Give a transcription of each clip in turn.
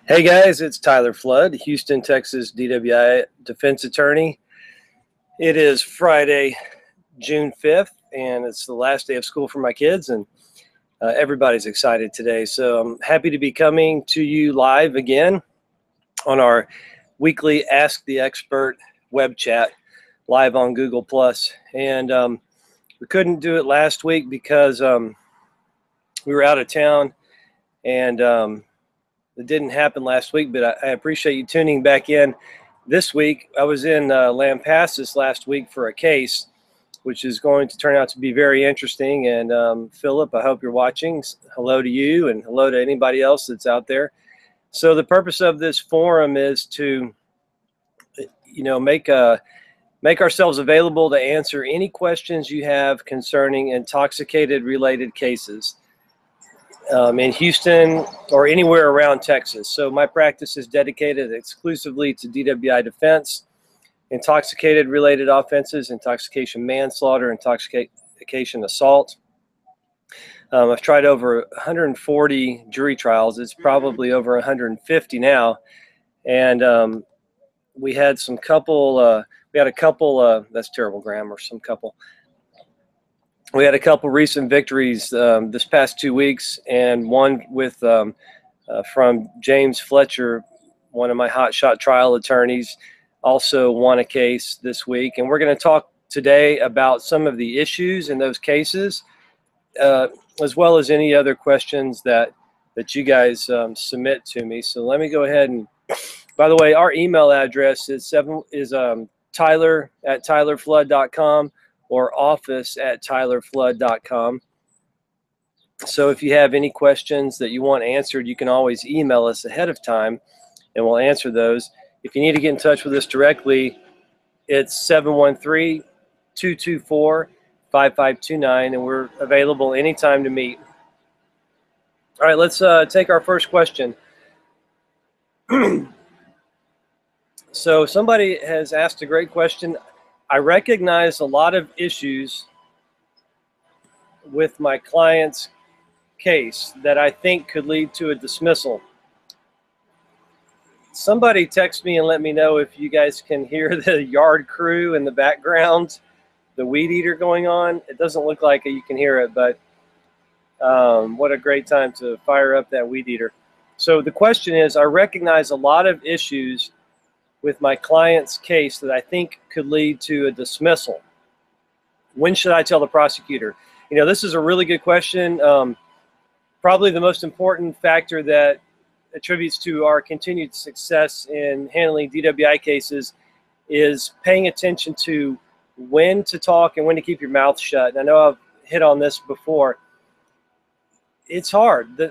Hey guys, it's Tyler Flood, Houston, Texas DWI defense attorney. It is Friday, June 5th, and it's the last day of school for my kids, and everybody's excited today. So I'm happy to be coming to you live again on our weekly Ask the Expert web chat live on Google+. And we couldn't do it last week because we were out of town, and it didn't happen last week, but I appreciate you tuning back in this week. I was in Lampasas last week for a case, which is going to turn out to be very interesting. And Philip, I hope you're watching. Hello to you, and hello to anybody else that's out there. So the purpose of this forum is to, make ourselves available to answer any questions you have concerning intoxicated-related cases. In Houston or anywhere around Texas. So my practice is dedicated exclusively to DWI defense, intoxicated related offenses, intoxication manslaughter, intoxication assault. I've tried over 140 jury trials. It's probably over 150 now. And we had a couple, that's terrible grammar, We had a couple recent victories this past 2 weeks, and one with from James Fletcher, one of my hotshot trial attorneys, also won a case this week. And we're going to talk today about some of the issues in those cases, as well as any other questions that you guys submit to me. So let me go ahead and, by the way, our email address is tyler@tylerflood.com. or office@tylerflood.com. So if you have any questions that you want answered, you can always email us ahead of time, and we'll answer those. If you need to get in touch with us directly, it's 713-224-5529, and we're available anytime to meet. All right, let's take our first question. So somebody has asked a great question. I recognize a lot of issues with my client's case that I think could lead to a dismissal. Somebody text me and let me know if you guys can hear the yard crew in the background, the weed eater going on. It doesn't look like you can hear it, but what a great time to fire up that weed eater. So the question is, I recognize a lot of issues with my client's case that I think could lead to a dismissal. When should I tell the prosecutor? This is a really good question. Probably the most important factor that attributes to our continued success in handling DWI cases is paying attention to when to talk and when to keep your mouth shut. And I know I've hit on this before. It's hard.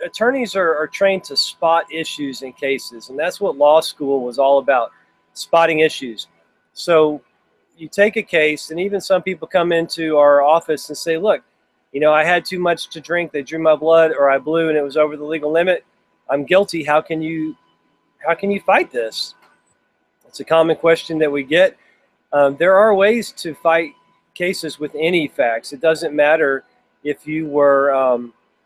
Attorneys are trained to spot issues in cases, and that's what law school was all about, spotting issues. So you take a case, and even some people come into our office and say, look, I had too much to drink, they drew my blood, or I blew and it was over the legal limit. I'm guilty. How can you fight this? It's a common question that we get. There are ways to fight cases with any facts. It doesn't matter if you were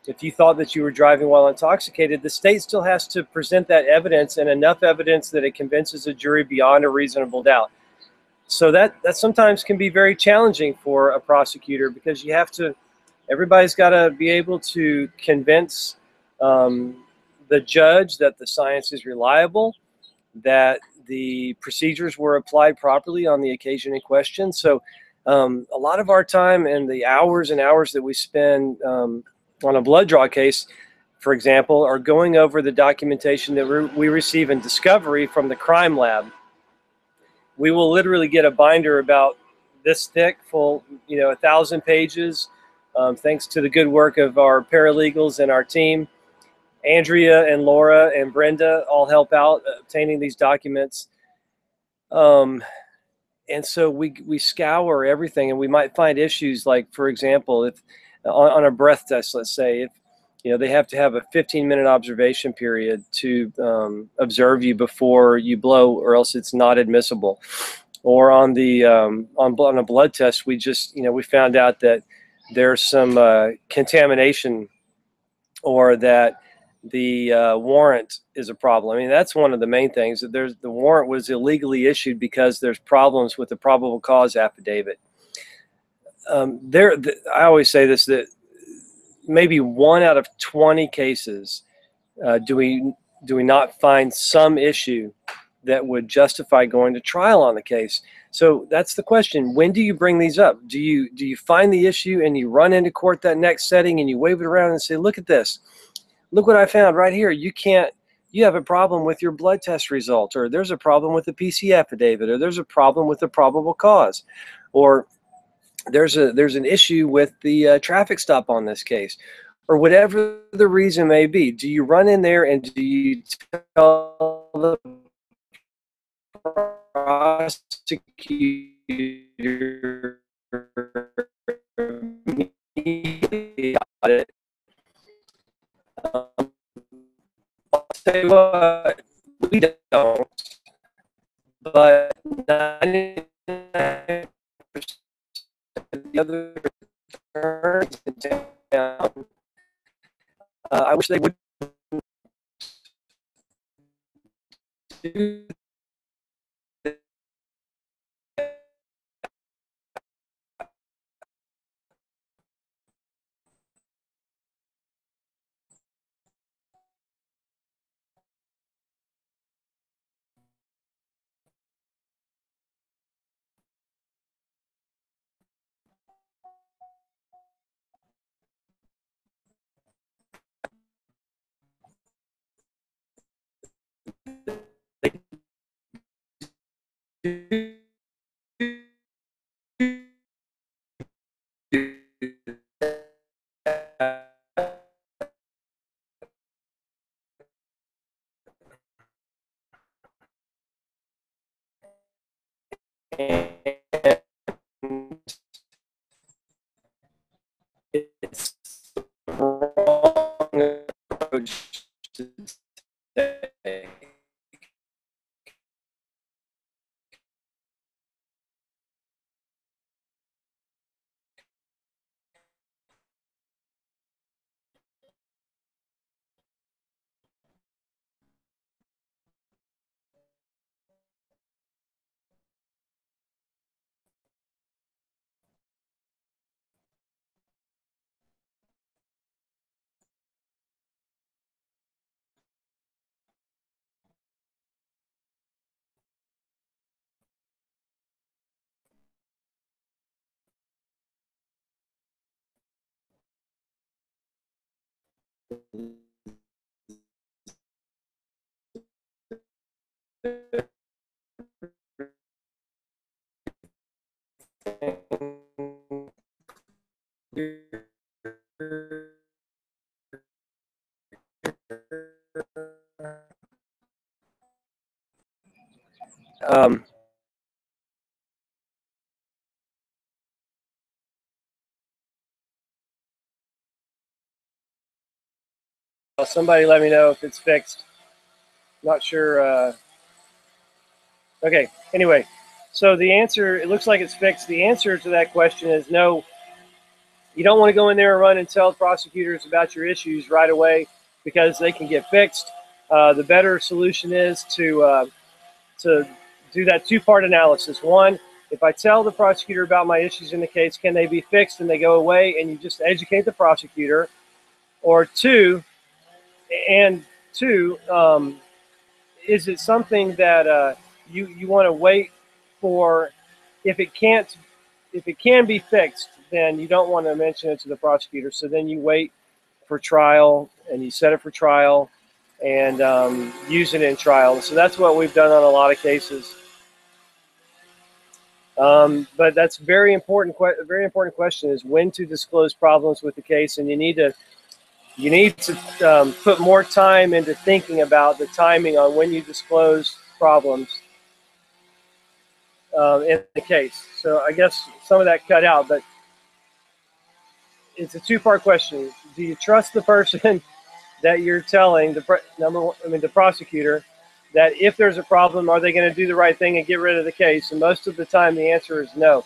if you thought that you were driving while intoxicated. The state still has to present that evidence, and enough evidence that it convinces a jury beyond a reasonable doubt. So that sometimes can be very challenging for a prosecutor, because everybody's got to be able to convince the judge that the science is reliable, that the procedures were applied properly on the occasion in question. So a lot of our time and the hours and hours that we spend on a blood draw case, for example, are going over the documentation that we receive in discovery from the crime lab. We will literally get a binder about this thick, full, 1,000 pages, thanks to the good work of our paralegals and our team. Andrea and Laura and Brenda all help out obtaining these documents. And so we scour everything, and we might find issues like, for example, if on a breath test, let's say, if they have to have a 15-minute observation period to observe you before you blow, or else it's not admissible. Or on the on a blood test, we found out that there's some contamination, or that the warrant is a problem. I mean, that's one of the main things. That the warrant was illegally issued because there's problems with the probable cause affidavit. I always say this, that maybe 1 out of 20 cases do we not find some issue that would justify going to trial on the case. So that's the question. When do you bring these up? Do you find the issue and you run into court that next setting and you wave it around and say, look at this. Look what I found right here. You have a problem with your blood test result, or there's a problem with the PC affidavit, or there's a problem with the probable cause, or there's an issue with the traffic stop on this case, or whatever the reason may be. Do you run in there and do you tell the prosecutor about it? I'll tell you what, we don't, but 99% of the other attorneys in town, I wish they would do it's the wrong approach to take. Um, Somebody let me know if it's fixed. Not sure. Okay, anyway, so the answer, it looks like it's fixed. The answer to that question is no. You don't want to go in there and run and tell prosecutors about your issues right away because they can get fixed. The better solution is to do that two-part analysis. One, if I tell the prosecutor about my issues in the case, can they be fixed and they go away, and you just educate the prosecutor? Or two, is it something that you want to wait for? If it can be fixed, then you don't want to mention it to the prosecutor. So then you wait for trial and you set it for trial and use it in trial. So that's what we've done on a lot of cases. But that's very important. A very important question is when to disclose problems with the case, and you need to put more time into thinking about the timing on when you disclose problems in the case. So I guess some of that cut out, but it's a two-part question. Do you trust the person that you're telling, the prosecutor, that if there's a problem, are they going to do the right thing and get rid of the case? And most of the time, the answer is no.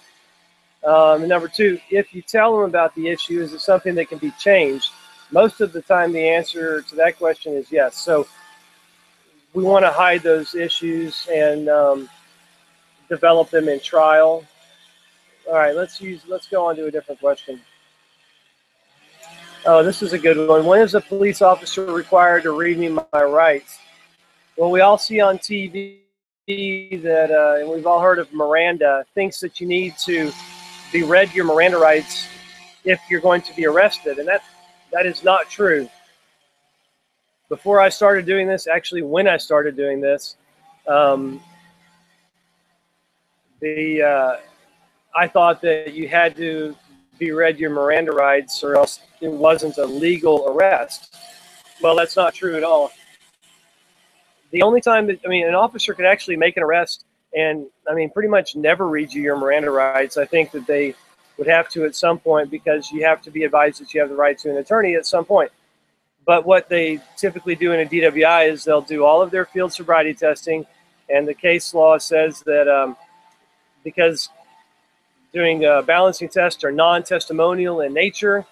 And number two, if you tell them about the issue, is it something that can be changed? Most of the time, the answer to that question is yes. So we want to hide those issues and develop them in trial. All right, let's go on to a different question. Oh, this is a good one. When is a police officer required to read me my rights? Well, we all see on TV that, and we've all heard of Miranda, thinks that you need to be read your Miranda rights if you're going to be arrested, and that is not true. Before I started doing this, actually when I started doing this, I thought that you had to be read your Miranda rights or else it wasn't a legal arrest. Well, that's not true at all. The only time that, an officer could actually make an arrest and, pretty much never read you your Miranda rights. I think that they would have to at some point, because you have to be advised that you have the right to an attorney at some point. But what they typically do in a DWI is they'll do all of their field sobriety testing, and the case law says that because doing balancing tests are non-testimonial in nature,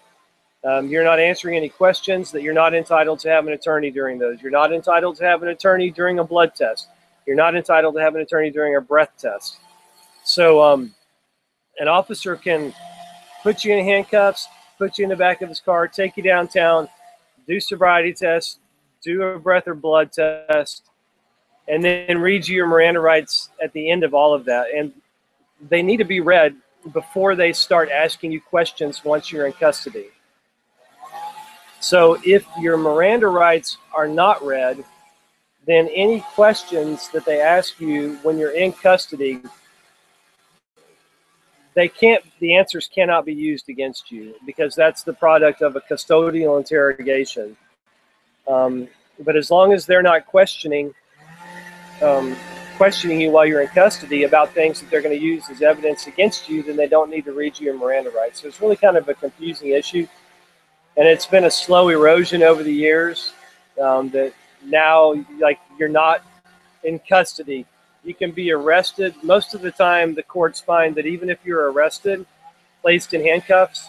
you're not answering any questions, that you're not entitled to have an attorney during those. You're not entitled to have an attorney during a blood test. You're not entitled to have an attorney during a breath test. So an officer can put you in handcuffs, put you in the back of his car, take you downtown, do sobriety tests, do a breath or blood test, and then read you your Miranda rights at the end of all of that. And they need to be read before they start asking you questions once you're in custody. So if your Miranda rights are not read, then any questions that they ask you when you're in custody, the answers cannot be used against you, because that's the product of a custodial interrogation. But as long as they're not questioning you while you're in custody about things that they're going to use as evidence against you, then they don't need to read you your Miranda rights. So it's really kind of a confusing issue. And it's been a slow erosion over the years, that now, like, you're not in custody. You can be arrested. Most of the time, the courts find that even if you're arrested, placed in handcuffs,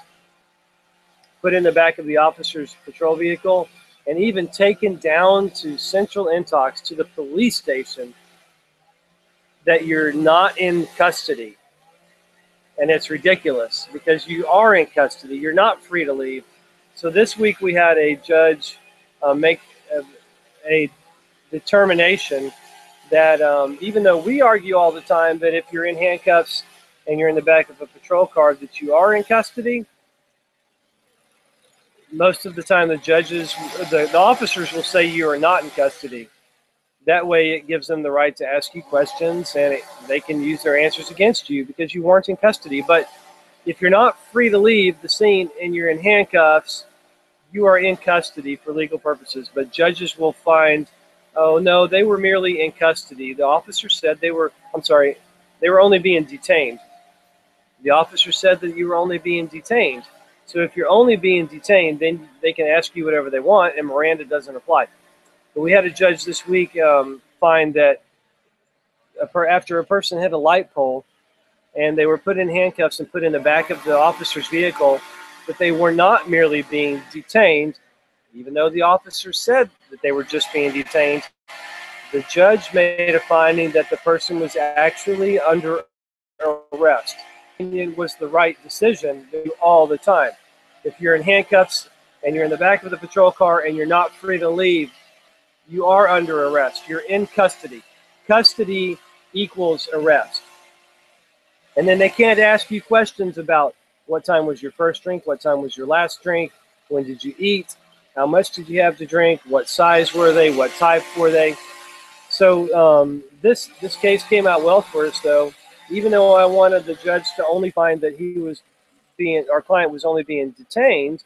put in the back of the officer's patrol vehicle, and even taken down to Central Intox, to the police station, that you're not in custody. And it's ridiculous, because you are in custody. You're not free to leave. So this week we had a judge make a determination that even though we argue all the time that if you're in handcuffs and you're in the back of a patrol car that you are in custody, most of the time the officers will say you are not in custody. That way it gives them the right to ask you questions, and they can use their answers against you because you weren't in custody. But if you're not free to leave the scene and you're in handcuffs, you are in custody for legal purposes. But judges will find, oh no, they were merely in custody. The officer said they were only being detained. The officer said that you were only being detained. So if you're only being detained, then they can ask you whatever they want, and Miranda doesn't apply. But we had a judge this week find that after a person hit a light pole and they were put in handcuffs and put in the back of the officer's vehicle, that they were not merely being detained, even though the officer said that they were just being detained. The judge made a finding that the person was actually under arrest. It was the right decision to do all the time. If you're in handcuffs and you're in the back of the patrol car and you're not free to leave, you are under arrest. You're in custody. Custody equals arrest. And then they can't ask you questions about what time was your first drink, what time was your last drink, when did you eat, how much did you have to drink, what size were they, what type were they. So this case came out well for us, though. Even though I wanted the judge to only find that our client was only being detained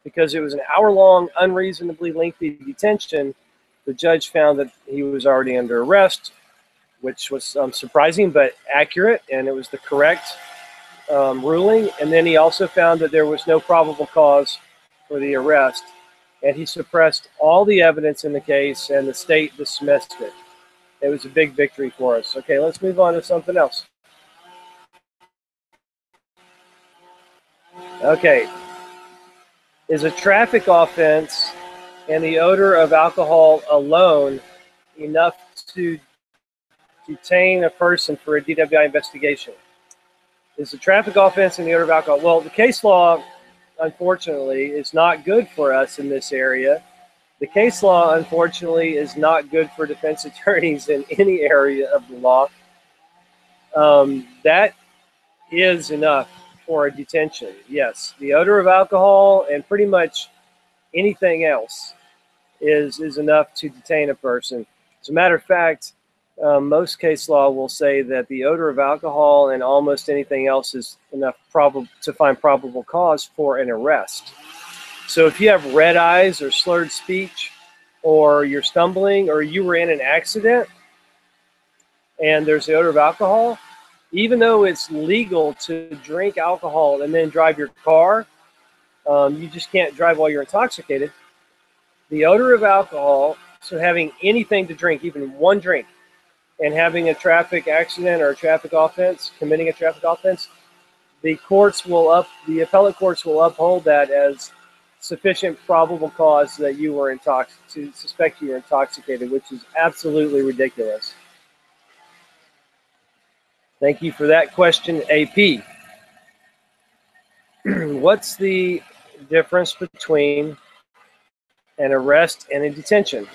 because it was an hour-long, unreasonably lengthy detention, the judge found that he was already under arrest, which was surprising but accurate, and it was the correct ruling. And then he also found that there was no probable cause for the arrest, and he suppressed all the evidence in the case, and the state dismissed it. It was a big victory for us. Okay, let's move on to something else. Okay. Is a traffic offense and the odor of alcohol alone enough to detain a person for a DWI investigation? Is the traffic offense and the odor of alcohol? Well, the case law, unfortunately, is not good for us in this area. The case law, unfortunately, is not good for defense attorneys in any area of the law. That is enough for a detention. Yes, the odor of alcohol and pretty much anything else is enough to detain a person. As a matter of fact, most case law will say that the odor of alcohol and almost anything else is enough to find probable cause for an arrest. So if you have red eyes or slurred speech, or you're stumbling, or you were in an accident and there's the odor of alcohol, even though it's legal to drink alcohol and then drive your car, you just can't drive while you're intoxicated. The odor of alcohol, so having anything to drink, even one drink, and having a traffic accident or a traffic offense, committing a traffic offense, the appellate courts will uphold that as sufficient probable cause that you were to suspect you were intoxicated, which is absolutely ridiculous. Thank you for that question, AP. What's the difference between an arrest and a detention?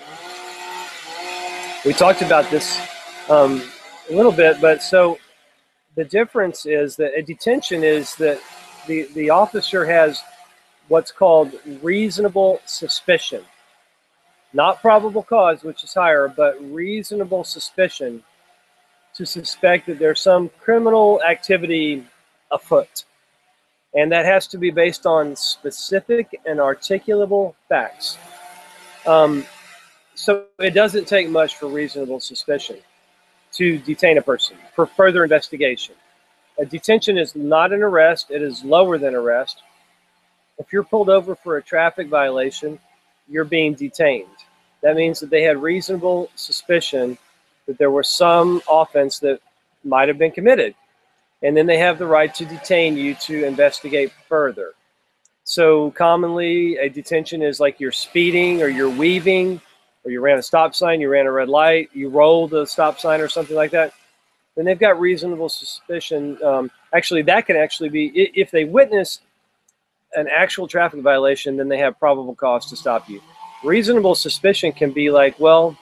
We talked about this a little bit, but so the difference is that a detention is that the officer has what's called reasonable suspicion. Not probable cause, which is higher, but reasonable suspicion to suspect that there's some criminal activity afoot. And that has to be based on specific and articulable facts. So it doesn't take much for reasonable suspicion to detain a person for further investigation. A detention is not an arrest. It is lower than arrest. If you're pulled over for a traffic violation, you're being detained. That means that they had reasonable suspicion that there was some offense that might have been committed. And then they have the right to detain you to investigate further. So commonly, a detention is like you're speeding or you're weaving, or you ran a stop sign, you ran a red light, you rolled a stop sign or something like that. Then they've got reasonable suspicion. Actually, that can actually be, if they witness an actual traffic violation, then they have probable cause to stop you. Reasonable suspicion can be like, well,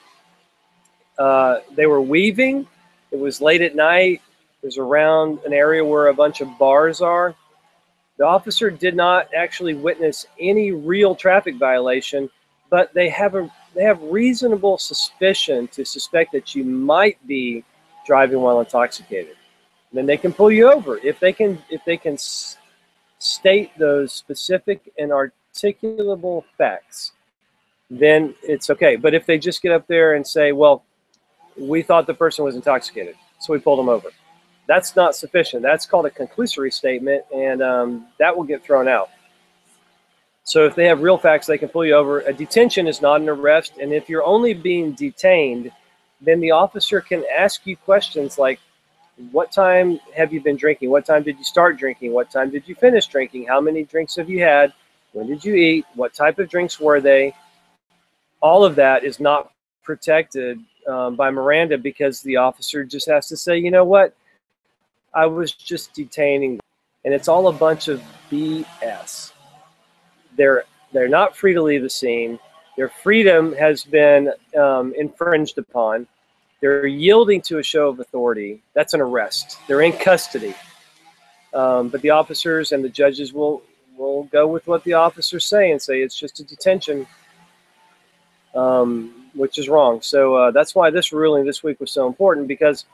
they were weaving, it was late at night, it was around an area where a bunch of bars are. The officer did not actually witness any real traffic violation, but they have reasonable suspicion to suspect that you might be driving while intoxicated. And then they can pull you over if they can state those specific and articulable facts. Then it's okay. But if they just get up there and say, well, we thought the person was intoxicated, so we pulled them over, that's not sufficient. That's called a conclusory statement, and that will get thrown out. So if they have real facts, they can pull you over. A detention is not an arrest, and if you're only being detained, then the officer can ask you questions like, what time have you been drinking? What time did you start drinking? What time did you finish drinking? How many drinks have you had? When did you eat? What type of drinks were they? All of that is not protected by Miranda, because the officer just has to say, you know what? I was just detaining them. And it's all a bunch of BS. They're not free to leave the scene. Their freedom has been infringed upon. They're yielding to a show of authority. That's an arrest. They're in custody. But the officers and the judges will go with what the officers say and say it's just a detention, which is wrong. So that's why this ruling this week was so important, because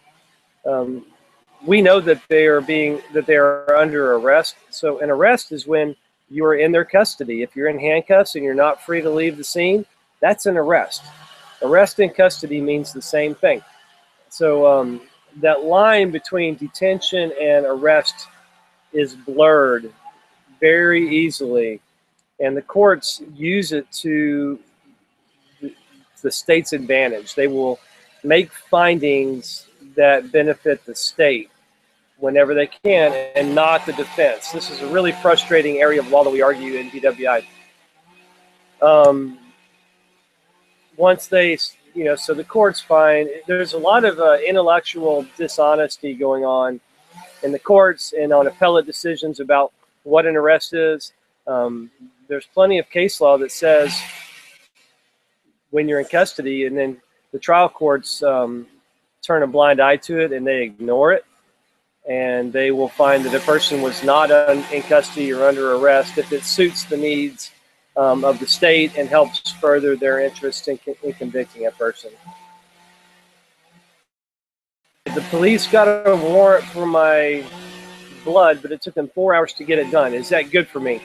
we know that they are under arrest. So an arrest is when you are in their custody. If you're in handcuffs and you're not free to leave the scene, that's an arrest. Arrest and custody means the same thing. So that line between detention and arrest is blurred very easily, and the courts use it to the state's advantage. They will make findings that benefit the state whenever they can, and not the defense. This is a really frustrating area of law that we argue in DWI. Once they, so the court's fine. There's a lot of intellectual dishonesty going on in the courts and on appellate decisions about what an arrest is. There's plenty of case law that says when you're in custody, and then the trial courts turn a blind eye to it and they ignore it, and they will find that a person was not in custody or under arrest if it suits the needs of the state and helps further their interest in convicting a person. The police got a warrant for my blood, but it took them 4 hours to get it done. Is that good for me?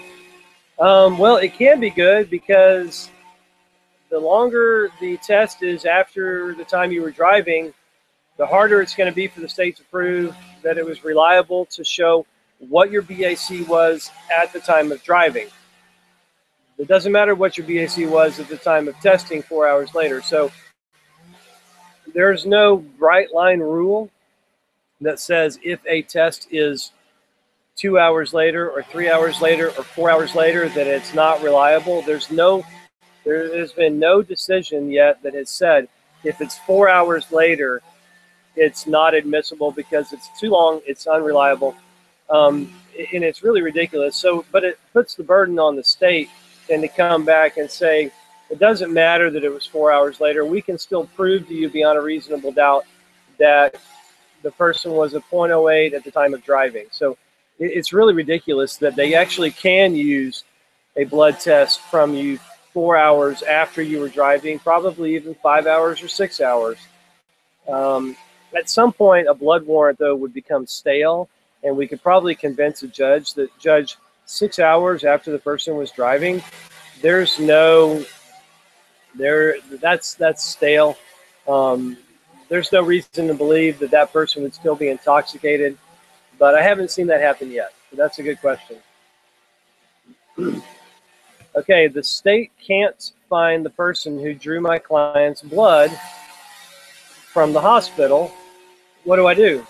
Well, it can be good, because the longer the test is after the time you were driving, the harder it's going to be for the state to prove that it was reliable to show what your BAC was at the time of driving. It doesn't matter what your BAC was at the time of testing 4 hours later. So there's no bright line rule that says if a test is 2 hours later or 3 hours later or 4 hours later that it's not reliable. There's been no decision yet that has said if it's 4 hours later, it's not admissible because it's too long, it's unreliable, and it's really ridiculous. So, but it puts the burden on the state and to come back and say, it doesn't matter that it was 4 hours later. We can still prove to you beyond a reasonable doubt that the person was a .08 at the time of driving. So it's really ridiculous that they actually can use a blood test from you 4 hours after you were driving, probably even 5 hours or 6 hours. At some point, a blood warrant, though, would become stale, and we could probably convince a judge that, Judge, 6 hours after the person was driving, that's stale. There's no reason to believe that that person would still be intoxicated, but I haven't seen that happen yet. So that's a good question. Okay, the state can't find the person who drew my client's blood from the hospital. What do I do?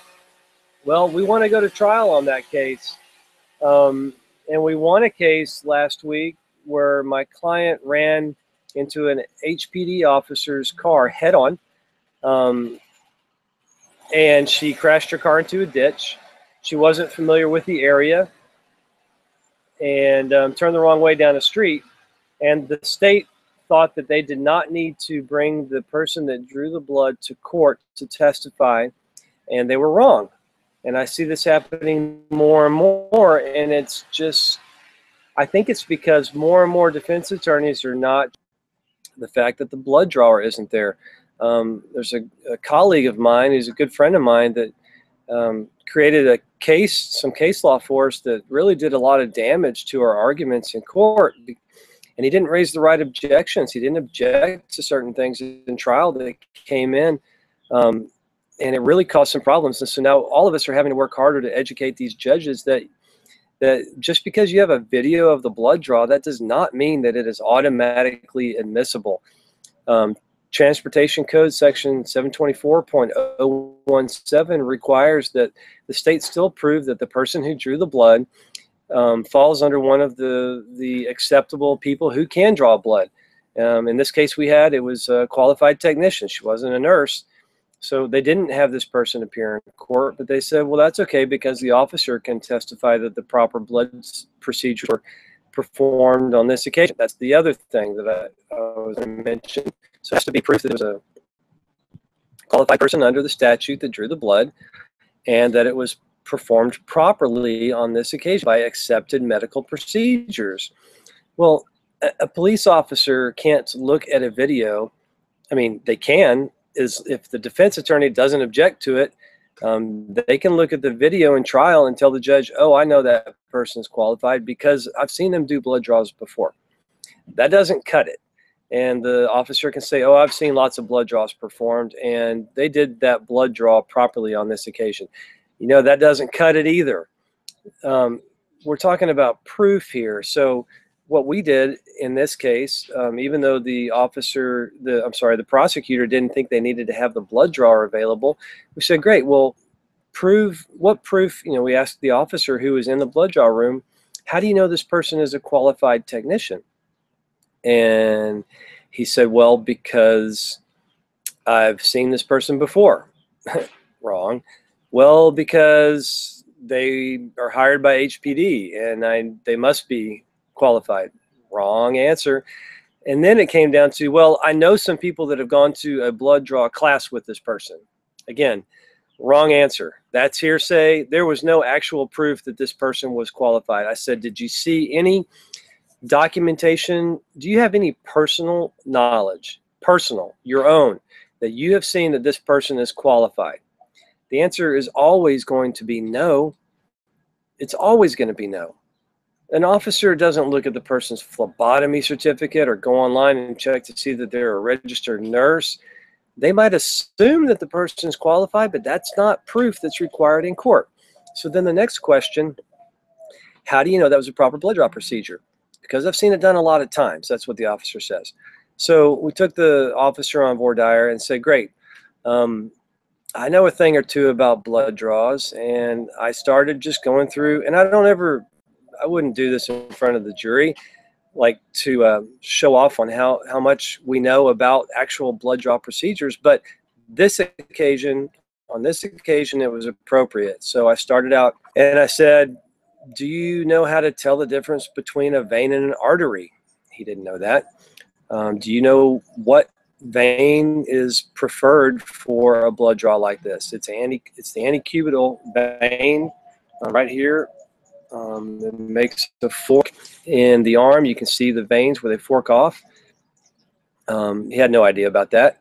Well, we want to go to trial on that case. And we won a case last week where my client ran into an HPD officer's car head-on, and she crashed her car into a ditch. She wasn't familiar with the area and turned the wrong way down the street. And the state thought that they did not need to bring the person that drew the blood to court to testify, and they were wrong. And I see this happening more and more, and it's just, I think it's because more and more defense attorneys are not, the fact that the blood drawer isn't there. There's a colleague of mine who's a good friend of mine that created some case law for us that really did a lot of damage to our arguments in court. And he didn't raise the right objections. He didn't object to certain things in trial that came in. And it really caused some problems. And so now all of us are having to work harder to educate these judges that just because you have a video of the blood draw, that does not mean that it is automatically admissible. Transportation Code section 724.017 requires that the state still prove that the person who drew the blood falls under one of the acceptable people who can draw blood. In this case it was a qualified technician. She wasn't a nurse. So they didn't have this person appear in court, but they said, well, that's okay because the officer can testify that the proper blood procedures were performed on this occasion. That's the other thing that I was going to mention. So it has to be proof that it was a qualified person under the statute that drew the blood and that it was performed properly on this occasion by accepted medical procedures. Well, a police officer can't look at a video. I mean, they can, is if the defense attorney doesn't object to it, they can look at the video in trial and tell the judge, oh, I know that person's qualified because I've seen them do blood draws before. That doesn't cut it. And the officer can say, oh, I've seen lots of blood draws performed and they did that blood draw properly on this occasion. You know, that doesn't cut it either. We're talking about proof here. So what we did in this case, even though the prosecutor didn't think they needed to have the blood drawer available, we said, great, well, what proof, we asked the officer who was in the blood draw room, how do you know this person is a qualified technician? And he said, well, because I've seen this person before. Wrong. Well, because they are hired by HPD and they must be qualified. Wrong answer. And then it came down to, well, I know some people that have gone to a blood draw class with this person. Again, wrong answer. That's hearsay. There was no actual proof that this person was qualified. I said, did you see any documentation? Do you have any personal knowledge, personal, your own, that you have seen that this person is qualified? The answer is always going to be no. It's always going to be no. An officer doesn't look at the person's phlebotomy certificate or go online and check to see that they're a registered nurse. They might assume that the person is qualified, but that's not proof that's required in court. So then the next question, how do you know that was a proper blood draw procedure? Because I've seen it done a lot of times. That's what the officer says. So we took the officer on voir dire and said, great, I know a thing or two about blood draws, and I started just going through, and I wouldn't do this in front of the jury, like to show off on how much we know about actual blood draw procedures. But on this occasion, it was appropriate. So I started out and I said, do you know how to tell the difference between a vein and an artery? He didn't know that. Do you know what vein is preferred for a blood draw like this? It's the antecubital vein right here. It makes a fork in the arm. You can see the veins where they fork off. He had no idea about that.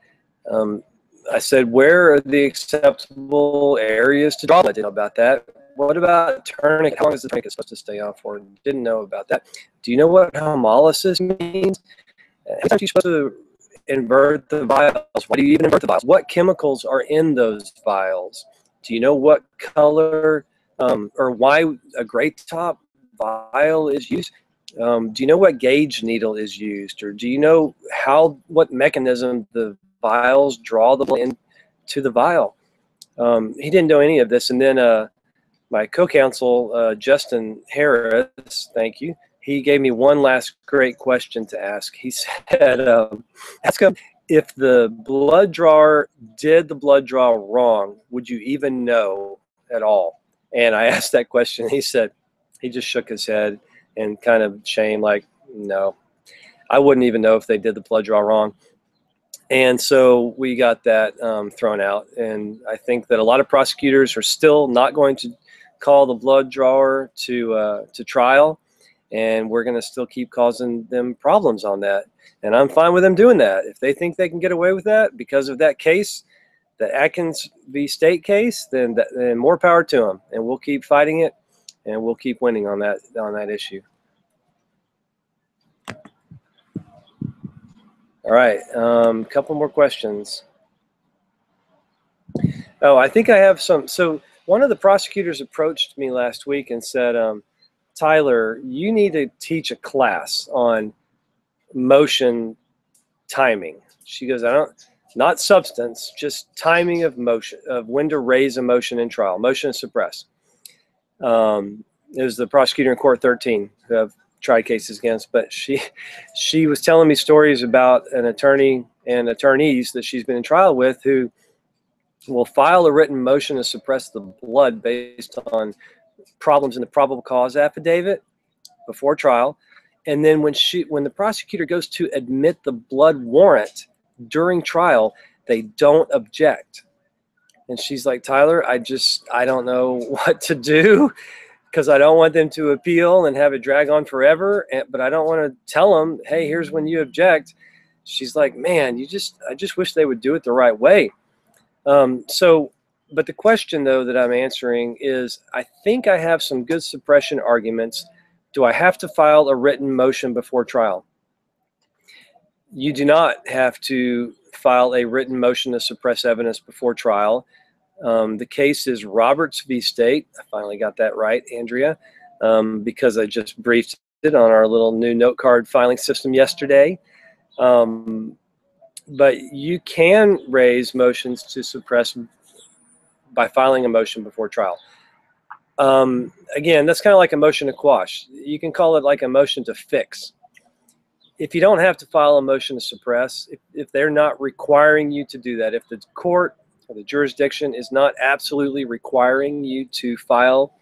I said, where are the acceptable areas to draw? I didn't know about that. What about tourniquet? How long is the tourniquet supposed to stay on for? Didn't know about that. Do you know what hemolysis means? How are you supposed to invert the vials? Why do you even invert the vials? What chemicals are in those vials? Do you know what color or why a gray top vial is used? Do you know what gauge needle is used? Or do you know what mechanism the vials draw the blood into the vial? He didn't know any of this. And then my co-counsel, Justin Harris, thank you, he gave me one last great question to ask. He said, ask him, if the blood drawer did the blood draw wrong, would you even know at all? And I asked that question. He said, he just shook his head and kind of shame, like, no, I wouldn't even know if they did the blood draw wrong. And so we got that thrown out. And I think that a lot of prosecutors are still not going to call the blood drawer to trial. And we're going to still keep causing them problems on that. And I'm fine with them doing that. If they think they can get away with that because of that case, the Atkins v. State case, then more power to them. And we'll keep fighting it, and we'll keep winning on that issue. All right, a couple more questions. Oh, I think I have some. So one of the prosecutors approached me last week and said, Tyler, you need to teach a class on motion timing. She goes, not substance, just timing of motion, of when to raise a motion in trial, motion to suppress. It was the prosecutor in court 13 who I've tried cases against, but she was telling me stories about an attorney and attorneys that she's been in trial with who will file a written motion to suppress the blood based on problems in the probable cause affidavit before trial. And then when the prosecutor goes to admit the blood warrant during trial, they don't object. And she's like, Tyler, I don't know what to do because I don't want them to appeal and have it drag on forever. But I don't want to tell them, hey, here's when you object. She's like, man, I just wish they would do it the right way. But the question, though, that I'm answering is, I think I have some good suppression arguments. Do I have to file a written motion before trial? You do not have to file a written motion to suppress evidence before trial. The case is Roberts v. State. I finally got that right, Andrea, because I just briefed it on our little new note card filing system yesterday. But you can raise motions to suppress by filing a motion before trial. Again, that's kind of like a motion to quash. You can call it like a motion to fix. if you don't have to file a motion to suppress, if they're not requiring you to do that, if the court or the jurisdiction is not absolutely requiring you to file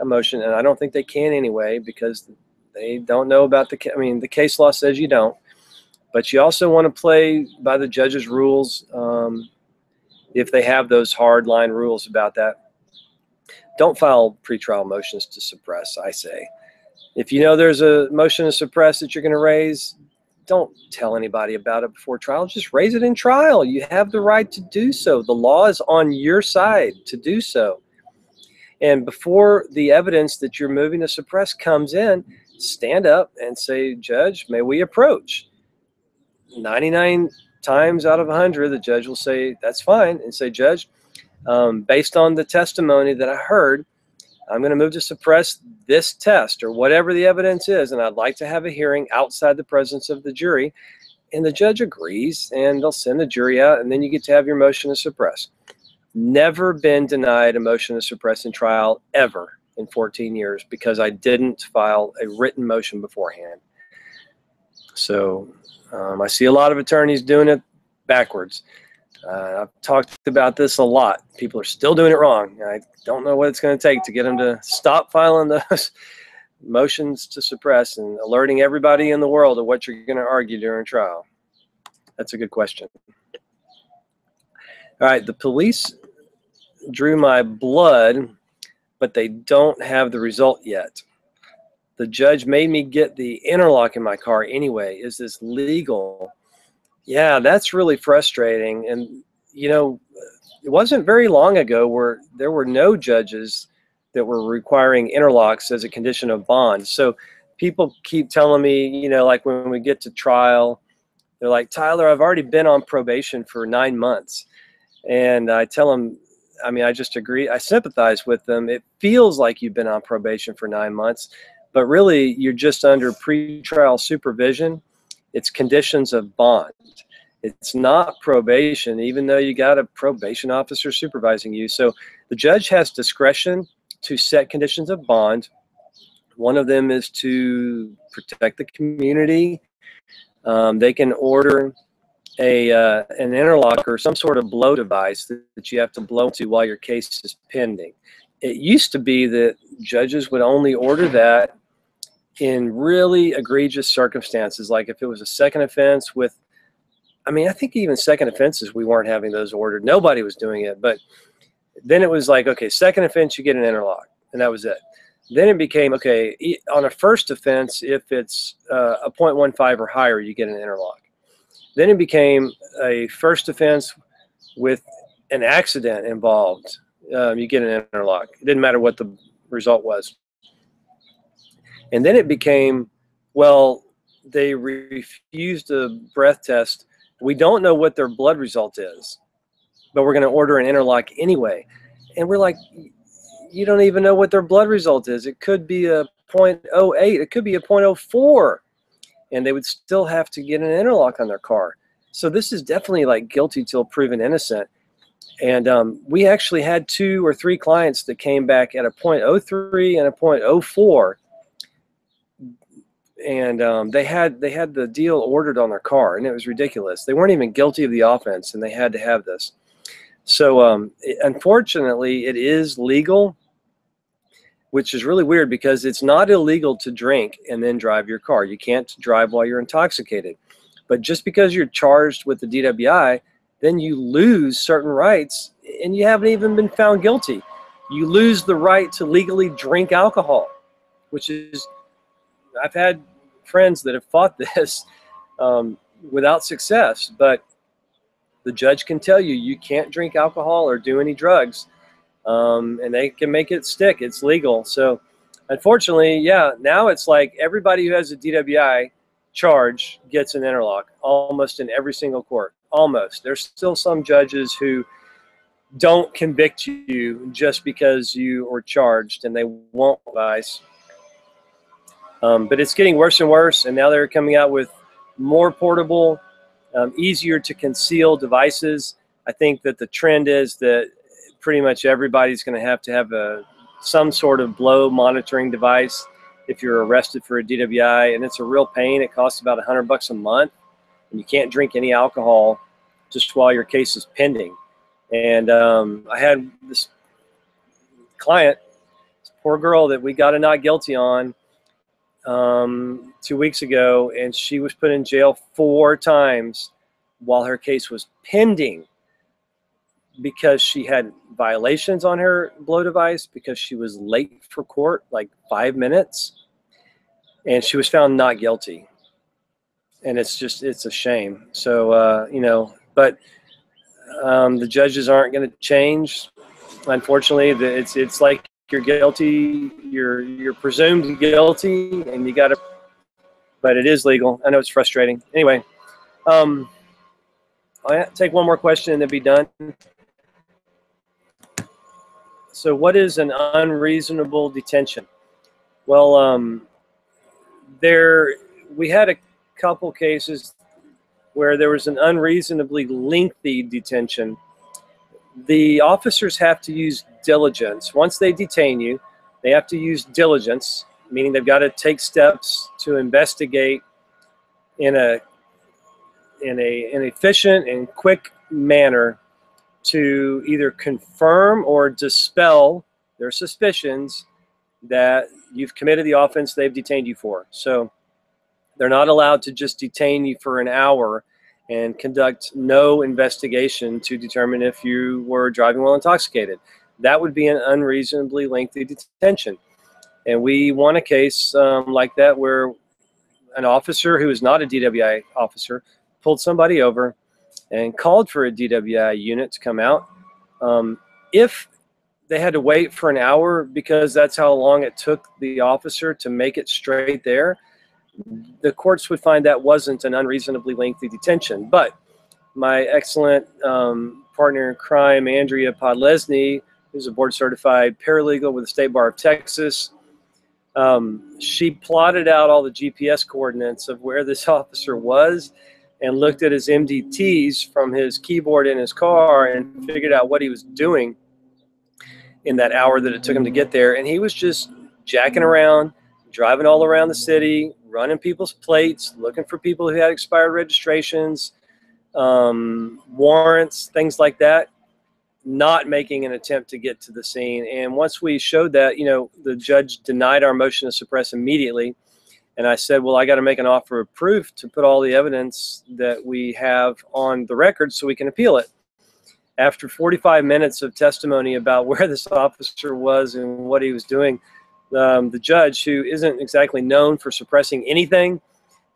a motion, and I don't think they can anyway, because they don't know about the, I mean, the case law says you don't, but you also want to play by the judge's rules if they have those hard line rules about that. Don't file pretrial motions to suppress, I say. If you know there's a motion to suppress that you're going to raise, don't tell anybody about it before trial. Just raise it in trial. You have the right to do so. The law is on your side to do so. And before the evidence that you're moving to suppress comes in, stand up and say, Judge, may we approach? 99 times out of 100, the judge will say, that's fine, and say, Judge, based on the testimony that I heard, I'm going to move to suppress this test or whatever the evidence is, and I'd like to have a hearing outside the presence of the jury. And the judge agrees, and they'll send the jury out, and then you get to have your motion to suppress. Never been denied a motion to suppress in trial ever in 14 years because I didn't file a written motion beforehand. So I see a lot of attorneys doing it backwards. I've talked about this a lot. People are still doing it wrong. I don't know what it's going to take to get them to stop filing those motions to suppress and alerting everybody in the world of what you're going to argue during trial. That's a good question. All right, the police drew my blood, but they don't have the result yet. The judge made me get the interlock in my car anyway. Is this legal? Yeah, that's really frustrating. And, you know, it wasn't very long ago where there were no judges that were requiring interlocks as a condition of bond. So people keep telling me, you know, like when we get to trial, they're like, Tyler, I've already been on probation for 9 months. And I tell them, I mean, I just agree. I sympathize with them. It feels like you've been on probation for 9 months, but really you're just under pretrial supervision. It's conditions of bond. It's not probation, even though you got a probation officer supervising you. So the judge has discretion to set conditions of bond. One of them is to protect the community. They can order an interlock or some sort of blow device that you have to blow to while your case is pending. It used to be that judges would only order that in really egregious circumstances, like if it was a second offense with, I mean, I think even second offenses, we weren't having those ordered. Nobody was doing it. But then it was like, okay, second offense, you get an interlock, and that was it. Then it became, okay, on a first offense, if it's a 0.15 or higher, you get an interlock. Then it became a first offense with an accident involved. You get an interlock. It didn't matter what the result was. And then it became, well, they refused a breath test. We don't know what their blood result is, but we're going to order an interlock anyway. And we're like, you don't even know what their blood result is. It could be a 0.08. It could be a 0.04. And they would still have to get an interlock on their car. So this is definitely like guilty till proven innocent. And we actually had 2 or 3 clients that came back at a 0.03 and a 0.04. And they had the deal ordered on their car, and it was ridiculous. They weren't even guilty of the offense, and they had to have this. So unfortunately, it is legal, which is really weird because it's not illegal to drink and then drive your car. You can't drive while you're intoxicated. But just because you're charged with the DWI, then you lose certain rights, and you haven't even been found guilty. You lose the right to legally drink alcohol, which is, I've had friends that have fought this without success, but the judge can tell you you can't drink alcohol or do any drugs, and they can make it stick. It's legal. So unfortunately, yeah, now it's like everybody who has a DWI charge gets an interlock almost in every single court. Almost. There's still some judges who don't convict you just because you were charged, and they won't advise. But it's getting worse and worse, and now they're coming out with more portable, easier to conceal devices. I think that the trend is that pretty much everybody's going to have some sort of blow monitoring device, if you're arrested for a DWI, and it's a real pain. It costs about $100 a month, and you can't drink any alcohol just while your case is pending. And I had this client, this poor girl that we got a not guilty on 2 weeks ago, and she was put in jail 4 times while her case was pending because she had violations on her blow device, because she was late for court, like 5 minutes, and she was found not guilty. And it's a shame. So, you know, but the judges aren't going to change. Unfortunately, it's like you're guilty, you're presumed guilty, and you got to, but it is legal. I know it's frustrating. Anyway, I'll take one more question and then be done. So what is an unreasonable detention? Well, we had a couple cases where there was an unreasonably lengthy detention. The officers have to use diligence. Once they detain you, they have to use diligence, meaning they've got to take steps to investigate in an efficient and quick manner to either confirm or dispel their suspicions that you've committed the offense they've detained you for. So they're not allowed to just detain you for an hour and conduct no investigation to determine if you were driving while intoxicated. That would be an unreasonably lengthy detention. And we won a case like that where an officer who is not a DWI officer pulled somebody over and called for a DWI unit to come out. If they had to wait for an hour because that's how long it took the officer to make it straight there, the courts would find that wasn't an unreasonably lengthy detention. But my excellent partner in crime, Andrea Podlesny, who's a board-certified paralegal with the State Bar of Texas, she plotted out all the GPS coordinates of where this officer was and looked at his MDTs from his keyboard in his car and figured out what he was doing in that hour that it took him to get there. And he was just jacking around, driving all around the city, running people's plates, looking for people who had expired registrations, warrants, things like that, not making an attempt to get to the scene. And once we showed that, you know, the judge denied our motion to suppress immediately. And I said, well, I got to make an offer of proof to put all the evidence that we have on the record so we can appeal it. After 45 minutes of testimony about where this officer was and what he was doing, the judge, who isn't exactly known for suppressing anything,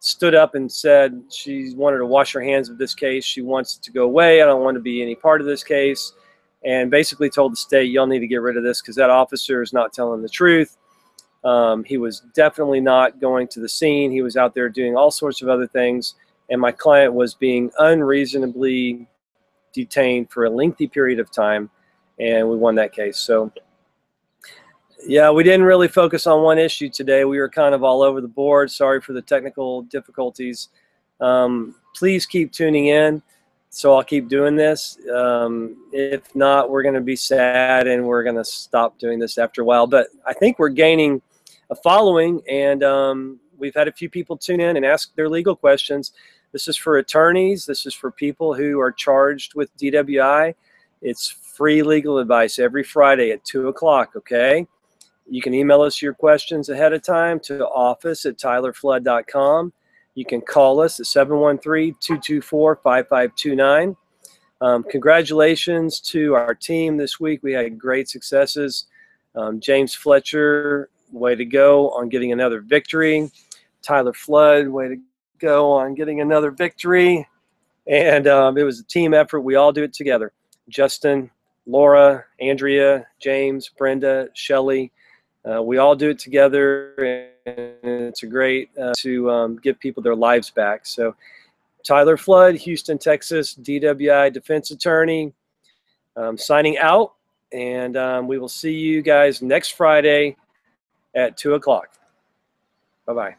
stood up and said she wanted to wash her hands of this case. She wants it to go away. I don't want to be any part of this case. And basically told the state, y'all need to get rid of this because that officer is not telling the truth. He was definitely not going to the scene. He was out there doing all sorts of other things. And my client was being unreasonably detained for a lengthy period of time. And we won that case. So, yeah, we didn't really focus on one issue today. We were kind of all over the board. Sorry for the technical difficulties. Please keep tuning in. So I'll keep doing this. If not, we're going to be sad and we're going to stop doing this after a while. But I think we're gaining a following, and we've had a few people tune in and ask their legal questions. This is for attorneys. This is for people who are charged with DWI. It's free legal advice every Friday at 2 o'clock, okay? You can email us your questions ahead of time to office@tylerflood.com. You can call us at 713-224-5529. Congratulations to our team this week. We had great successes. James Fletcher, way to go on getting another victory. Tyler Flood, way to go on getting another victory. And it was a team effort. We all do it together. Justin, Laura, Andrea, James, Brenda, Shelley. We all do it together, and it's a great to give people their lives back. So Tyler Flood, Houston, Texas, DWI defense attorney, signing out, and we will see you guys next Friday at 2 o'clock. Bye-bye.